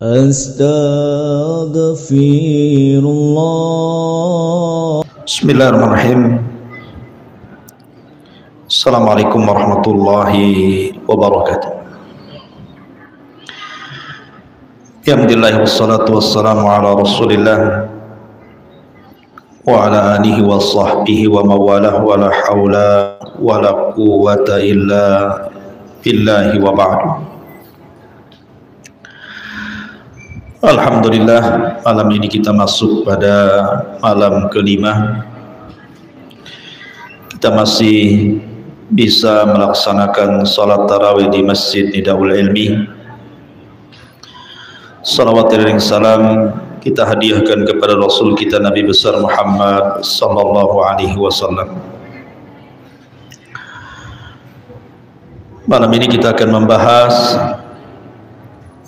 Astaghfirullah. Bismillahirrahmanirrahim. Assalamualaikum warahmatullahi wabarakatuh. Alhamdulillah wassalatu wassalamu ala Rasulillah wa ala alihi wa sahbihi wa mawalah wa la hawla wa la quwwata illa billahi wa ba'du. Alhamdulillah, malam ini kita masuk pada malam kelima. Kita masih bisa melaksanakan salat tarawih di Masjid Nidaul Ilmi. Salawat dan salam kita hadiahkan kepada Rasul kita Nabi besar Muhammad sallallahu alaihi wasallam. Malam ini kita akan membahas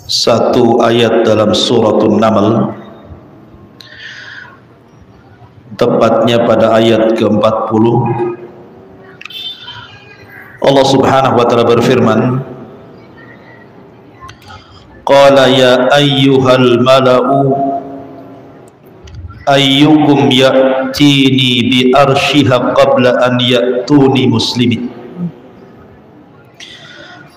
satu ayat dalam suratul Naml, tepatnya pada ayat ke-40. Allah Subhanahu wa taala berfirman, qala ya ayyuhal mala'u ayyukum ya'tini bi arshiha qabla an ya'tuni muslimin.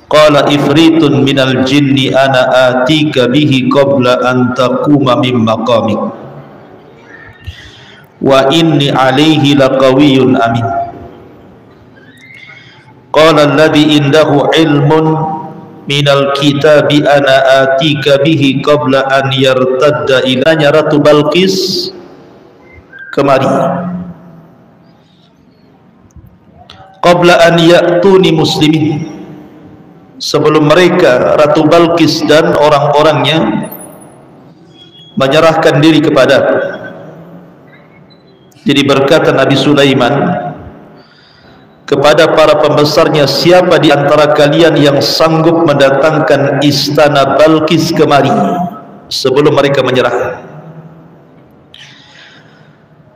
Qala ifritun minal jinni ana atika bihi qabla an taquma min maqamik wa inni alaihi laqawiyyun amin. Qala alladhi indahu ilmun minal kitabi ana atika bihi qabla an yartadda ilanya Ratu Balqis kemari qabla an ya'tuni muslimin, sebelum mereka Ratu Balqis dan orang-orangnya menyerahkan diri kepadaku. Jadi berkata Nabi Sulaiman kepada para pembesarnya, siapa di antara kalian yang sanggup mendatangkan istana Balqis kemari sebelum mereka menyerah?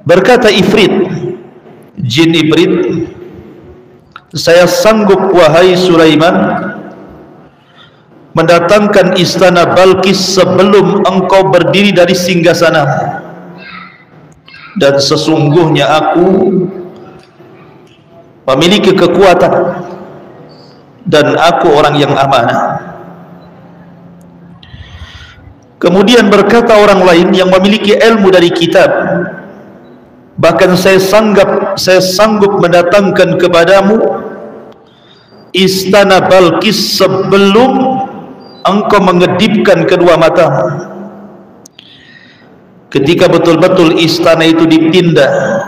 Berkata Ifrit, jin Ifrit, saya sanggup wahai Sulaiman mendatangkan istana Balqis sebelum engkau berdiri dari singgasana, dan sesungguhnya aku memiliki kekuatan dan aku orang yang amanah. Kemudian berkata orang lain yang memiliki ilmu dari kitab, bahkan saya sanggup mendatangkan kepadamu istana Balqis sebelum engkau mengedipkan kedua matamu. Ketika betul-betul istana itu dipindah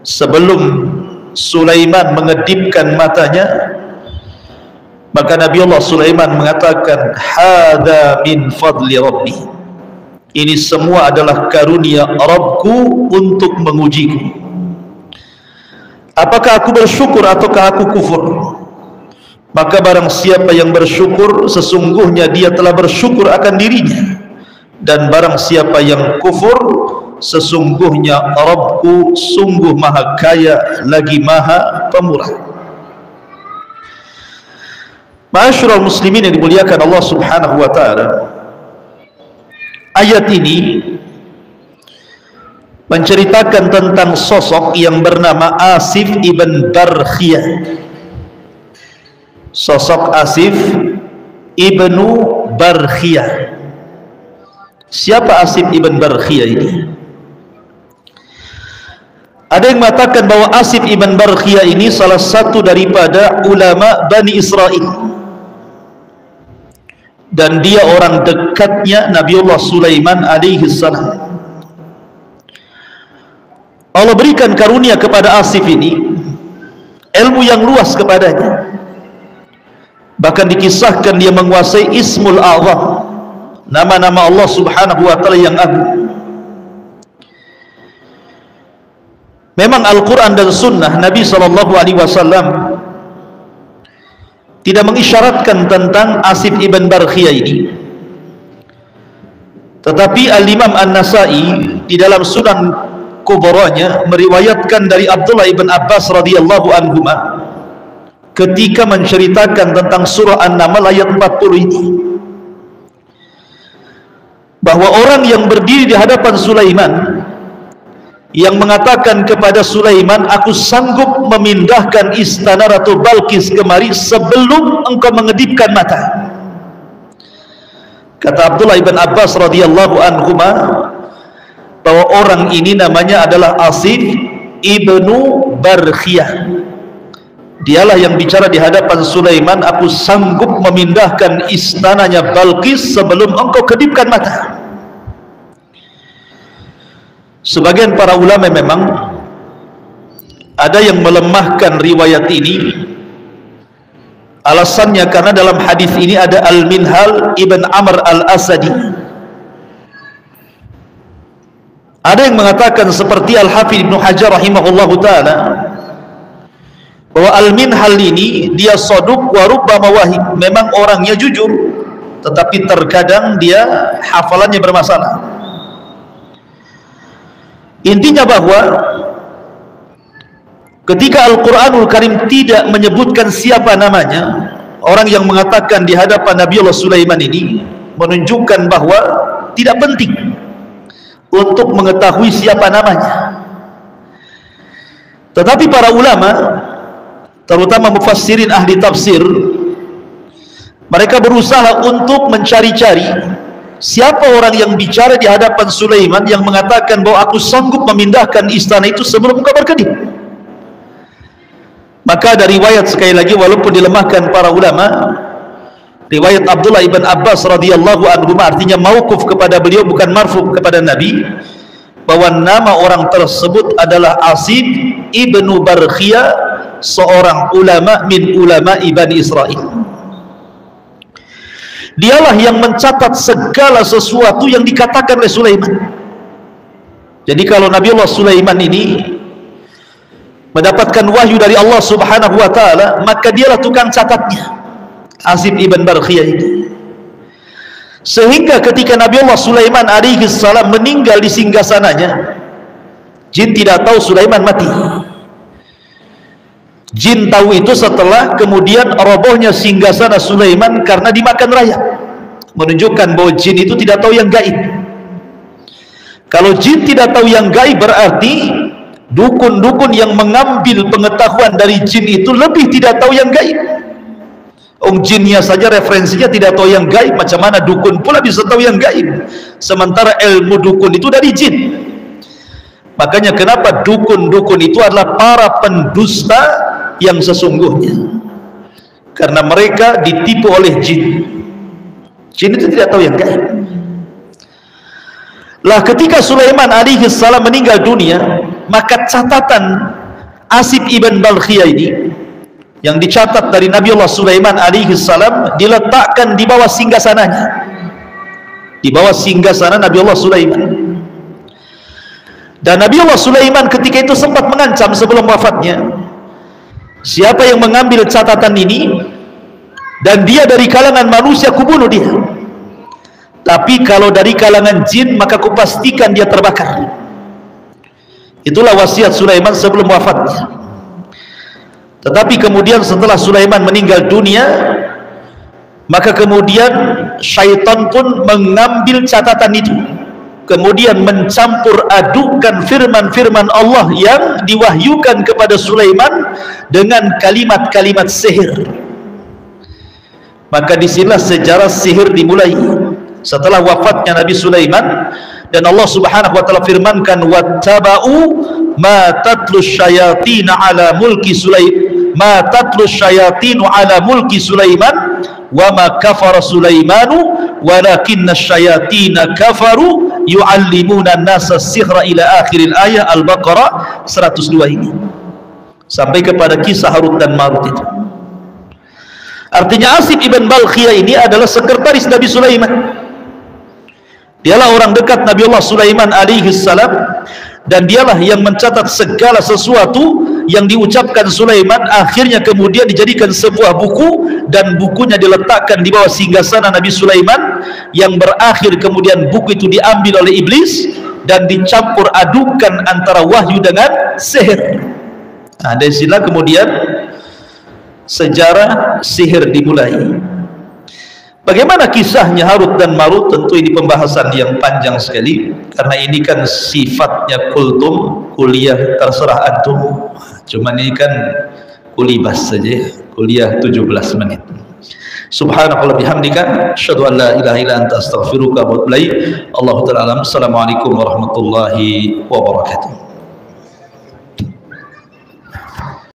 sebelum Sulaiman mengedipkan matanya, maka Nabi Allah Sulaiman mengatakan, hadza min fadli rabbi, ini semua adalah karunia Rabbku untuk mengujiku. Apakah aku bersyukur ataukah aku kufur? Maka barang siapa yang bersyukur, sesungguhnya dia telah bersyukur akan dirinya, dan barang siapa yang kufur, sesungguhnya Rabbku sungguh maha kaya lagi maha pemurah. Ma'asyiral muslimin yang dimuliakan Allah Subhanahu wa taala, ayat ini menceritakan tentang sosok yang bernama Asif ibn Barkhiyah. Sosok Asif ibnu Barkhiyah. Siapa Asif ibn Barkhiyah ini? Ada yang mengatakan bahwa Asif ibn Barkhiyah ini salah satu daripada ulama Bani Israel, dan dia orang dekatnya Nabiullah Sulaiman alaihi salam. Allah berikan karunia kepada Asif ini, ilmu yang luas kepadanya. Bahkan dikisahkan dia menguasai Ismul A'zam, nama-nama Allah Subhanahu wa taala yang agung. Memang Al-Quran dan Sunnah Nabi SAW tidak mengisyaratkan tentang Asif ibn Barkhiyah ini, tetapi Al-Imam An-Nasai di dalam Sunan Kubranya meriwayatkan dari Abdullah ibn Abbas radhiyallahu anhuma ketika menceritakan tentang surah An-Naml ayat 40 ini. bahwa orang yang berdiri di hadapan Sulaiman yang mengatakan kepada Sulaiman, aku sanggup memindahkan istana Ratu Balqis kemari sebelum engkau mengedipkan mata. Kata Abdullah ibn Abbas radhiyallahu anhuma bahwa orang ini namanya adalah Asif ibnu Barkhiyah. Dialah yang bicara di hadapan Sulaiman, aku sanggup memindahkan istananya Balqis sebelum engkau kedipkan mata. Sebagian para ulama memang ada yang melemahkan riwayat ini. Alasannya karena dalam hadis ini ada Al-Minhal ibn Amr al-Asadi. Ada yang mengatakan seperti Al-Hafidh Ibnu Hajar rahimahullahu ta'ala bahwa Al-Minhal ini dia soduk wa rubbama wahib, memang orangnya jujur tetapi terkadang dia hafalannya bermasalah. Intinya bahwa ketika Al-Quranul Karim tidak menyebutkan siapa namanya, orang yang mengatakan di hadapan Nabiullah Sulaiman ini menunjukkan bahwa tidak penting untuk mengetahui siapa namanya. Tetapi para ulama, terutama mufassirin ahli tafsir, mereka berusaha untuk mencari-cari siapa orang yang bicara di hadapan Sulaiman yang mengatakan bahwa aku sanggup memindahkan istana itu sebelum engkau berkedip. Maka ada riwayat, sekali lagi walaupun dilemahkan para ulama, riwayat Abdullah ibn Abbas radhiyallahu anhu, artinya mauquf kepada beliau bukan marfu kepada Nabi, bahwa nama orang tersebut adalah Asif ibnu Barkhiyah, seorang ulama min ulama Bani Israel. Dialah yang mencatat segala sesuatu yang dikatakan oleh Sulaiman. Jadi kalau Nabiullah Sulaiman ini mendapatkan wahyu dari Allah subhanahu wa ta'ala, maka dialah tukang catatnya, Asif ibn Barkhiyah ini. Sehingga ketika Nabiullah Sulaiman alaihi salam meninggal di singgasananya, jin tidak tahu Sulaiman mati. Jin tahu itu setelah kemudian robohnya singgasana Sulaiman karena dimakan rayap, menunjukkan bahwa jin itu tidak tahu yang gaib. Kalau jin tidak tahu yang gaib, berarti dukun-dukun yang mengambil pengetahuan dari jin itu lebih tidak tahu yang gaib. Jinnya saja referensinya tidak tahu yang gaib, macam mana dukun pula bisa tahu yang gaib? Sementara ilmu dukun itu dari jin. Makanya kenapa dukun-dukun itu adalah para pendusta yang sesungguhnya, karena mereka ditipu oleh jin. Jin itu tidak tahu yang gaib. Lah ketika Sulaiman alaihi salam meninggal dunia, maka catatan Asif ibn Barkhiyah ini yang dicatat dari Nabiullah Sulaiman alaihi salam diletakkan di bawah singgasananya, di bawah singgasana Nabiullah Sulaiman. Dan Nabiullah Sulaiman ketika itu sempat mengancam sebelum wafatnya, siapa yang mengambil catatan ini dan dia dari kalangan manusia, kubunuh dia. Tapi kalau dari kalangan jin, maka kupastikan dia terbakar. Itulah wasiat Sulaiman sebelum wafatnya. Tetapi kemudian setelah Sulaiman meninggal dunia, maka kemudian syaitan pun mengambil catatan itu, kemudian mencampur adukan firman-firman Allah yang diwahyukan kepada Sulaiman dengan kalimat-kalimat sihir. Maka disinilah sejarah sihir dimulai setelah wafatnya Nabi Sulaiman. Dan Allah subhanahu wa ta'ala firmankan, wattaba'u ma tatlu syayatin ala mulki Sulaiman, ma tatlu syayatinu ala mulki Sulaiman wa ma kafara Sulaimanu walakinna syayatina kafaru yu'allimuna nasa sihra, ila akhiril ayah Al-Baqarah 102 ini, sampai kepada kisah Harut dan Marut itu. Artinya Asif ibn Barkhiyah ini adalah sekretaris Nabi Sulaiman. Dialah orang dekat Nabiullah Sulaiman alaihi salam, dan dialah yang mencatat segala sesuatu yang diucapkan Sulaiman, akhirnya kemudian dijadikan sebuah buku, dan bukunya diletakkan di bawah singgasana Nabi Sulaiman, yang berakhir kemudian buku itu diambil oleh iblis dan dicampur adukan antara wahyu dengan sihir. Nah, dari sinilah kemudian sejarah sihir dimulai. Bagaimana kisahnya Harut dan Marut? Tentu ini pembahasan yang panjang sekali, karena ini kan sifatnya kultum, kuliah terserah antum. Cuman ini kan kulibas saja, kuliah 17 menit. Subhanakallah bihamdika, asyhadu an la ilaha illa anta astaghfiruka wa atubu ilaik. Allahu ta'ala alam. Assalamualaikum warahmatullahi wabarakatuh.